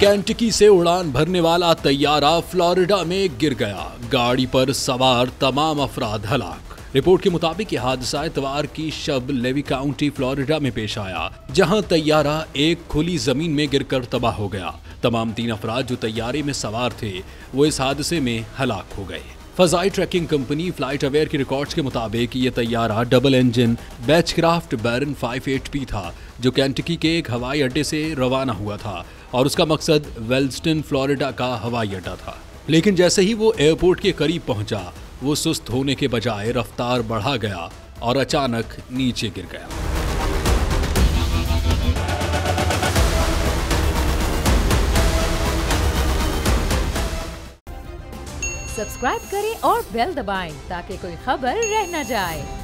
Kentucky से उड़ान भरने वाला तैयारा फ्लोरिडा में गिर गया। गाड़ी पर सवार तमाम अफराद हलाक। रिपोर्ट के मुताबिक यह हादसा इतवार की शब लेवी काउंटी फ्लोरिडा में पेश आया, जहां तैयारा एक खुली जमीन में गिरकर तबाह हो गया। तमाम 3 अफराद जो तैयारे में सवार थे वो इस हादसे में हलाक हो गए। फजाई ट्रैकिंग कंपनी फ्लाइट अवेयर के रिकॉर्ड्स के मुताबिक ये तैयारा डबल इंजन बेचक्राफ्ट बैरन 58P था, जो केंटकी के एक हवाई अड्डे से रवाना हुआ था और उसका मकसद वेल्स्टन फ्लोरिडा का हवाई अड्डा था। लेकिन जैसे ही वो एयरपोर्ट के करीब पहुंचा, वो सुस्त होने के बजाय रफ्तार बढ़ा गया और अचानक नीचे गिर गया। सब्सक्राइब करें और बेल दबाएं ताकि कोई खबर रह न जाए।